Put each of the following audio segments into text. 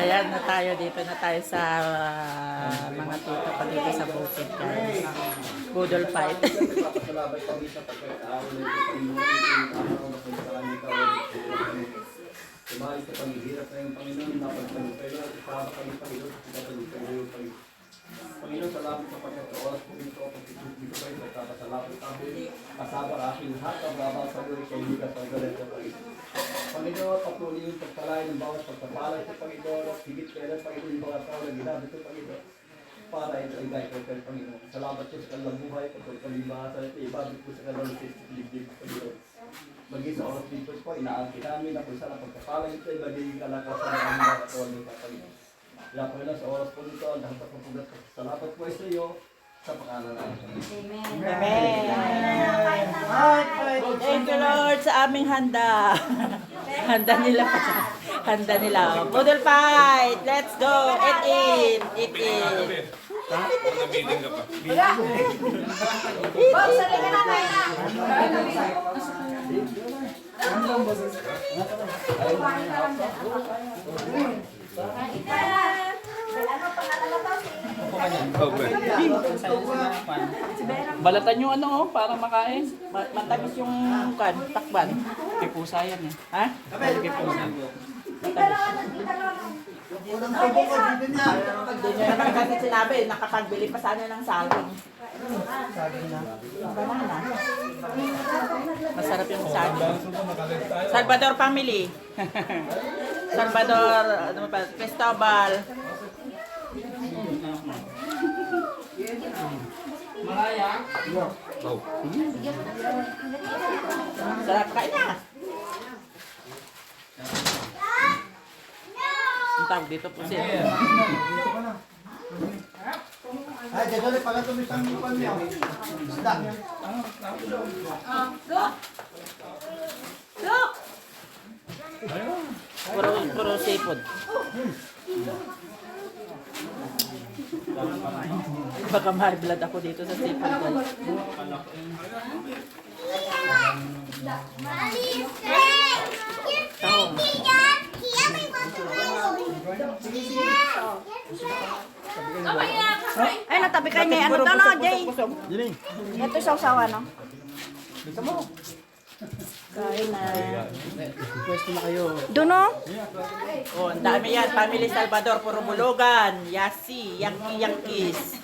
Ayan na tayo, dito na tayo sa mga tito pa dito sa bukid, guys. Budol fight. Papasalamat kami sa pagkakaaral ng Panginoon. Sumalis sa paghihirap ng Panginoon, napagpagpayo at isama kami, Panginoon, at pinapagpayo, Panginoon, salamat sa pagkakaaral po ito, pagkakaaral kayo, nagkakasalamat kami, kasama ang aking lahat, ang babang sa buhay, kay Liga sa galit sa Panginoon. Panginoon, patuloy yung pagpalay ng bawat pagpapalay sa Panginoon, at higit kaya ng Panginoon yung mga tao na ginamit sa Panginoon. Para ito ay gaya kay Panginoon. Salamat po sa kanilang buhay, patuloy kalimasan ito, ibabit po sa kanilang liglig, Panginoon. Maging sa oras dito po, inaangkin namin na kung saan ang pagkapalay ito ay magiging kalakasan ng aming mga katawan ng Panginoon. Kaya Panginoon, sa oras po nito, ang lahat ng pagpugat, salamat po sa iyo sa pangalan namin. Amen. Thank you, Lord, sa aming handa. Handa nila. Handa nila. Budol fight! Let's go! Eat in! Eat in! Namiling ka pa. Boss, sali ka na tayo na. Ano pangalan mo Balatan yung ano, oh, para makain. Matamis yung takban. Kipusa yan eh. Ha? Kipusa. Doon nyo naman kasi sinabi, nakapagbili pa sana ng saging. Yung banana. Masarap yung saging. Salvador family. Salvador, ano ba, Cristobal. Malaya. Oh. Sarap kain na. Ang tawag dito po siya. Ay, dadali pala tumisang lupan niya. Isda. Puro seafood. Baka ma-blood ako dito sa seafood. Ay, natabi kayo may ano to, no, Jay? Ito sausawa, no? Kain na. Pwesto na kayo. Doon, no? Oh, ang dami yan. Family Salvador, puro bulugan. Yasi, Yankees.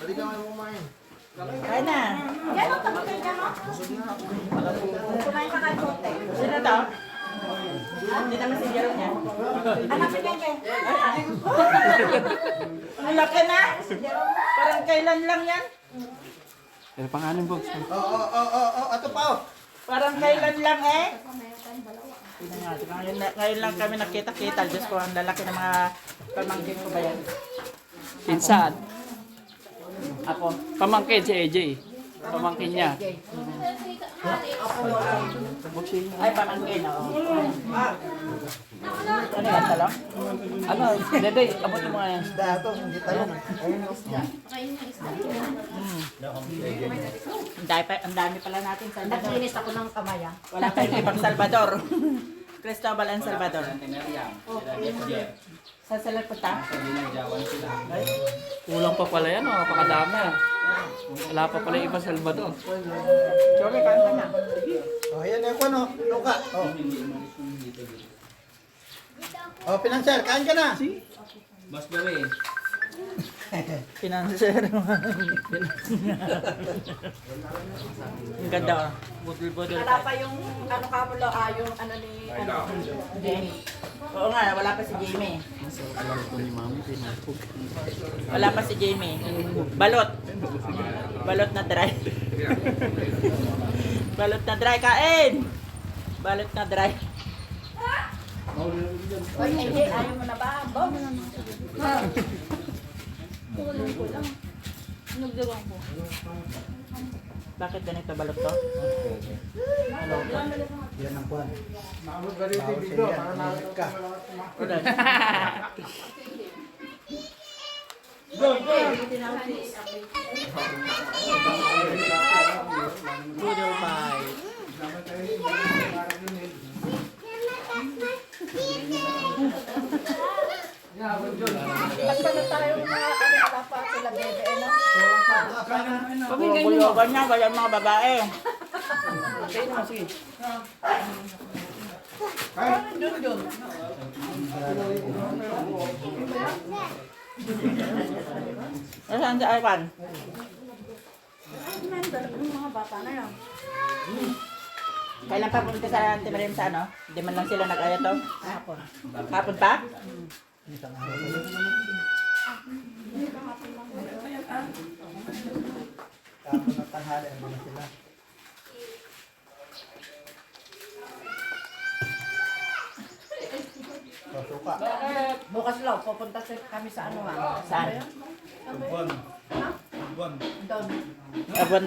Kain na. Yan, natabi kayo dyan, no? Kumain ka kayo, Jote. Sino to? Hindi naman si Jerome niya. Hanapin kayo, Jay. Ang laki na. Parang kailan lang yan. Pero pangalan po. Ito pa oh. Parang kailan lang eh. Tingnan natin. Ngayon lang kami nakita-kita. Diyos ko, ang lalaki ng mga pamangkin ko ba yan? Pinsan. Ako. Pamangkin si AJ. Pamangkin niya. Ay, pamangkin. Oo. Ano yan, talo? Ano? Dede, abot mo nga yan. Ito, hindi tayo. Ayun yung isda. Ang dami pala natin Salvador. Naglinis ako ng kamay, ah. Wala pa yung ibang Salvador. Cristobal and Salvador. Sa sila punta? Kulang pa pala yan, oh. Napakadami. Wala pa pala yung ibang Salvador. Jory, kain ka na. Oh, yan yung ano, luka. Oh. Oh, pinansyar, kain ka na. Mas gawi. Financier. Ang ganda oh. Budol-budol. Wala pa yung ano kamulo, yung ano ni Jamie. Oo nga, wala pa si Jamie. Wala pa si Jamie. Balot. Balot na dry. Balot na dry, kain! Balot na dry. Oy, Jay, ayaw mo na ba? Bawa mo na. Nagdawang ko. Bakit ganito balot to? Ano? Yan ang kwan. Bawal sa yan, minit ka. Budol fight. pa na tayo mga ala pa sila bebe, no? Bulugan niya, wala mga babae. Sige naman, sige. Nasaan si Arwan? Mga bata na yan. Kailan pa punta sa Auntie Marim sa ano? Hindi man lang sila nag-ayato? Hapon. Hapon pa? Bukas lang, pupunta kami sa ano ha? Saan? Doon. Abon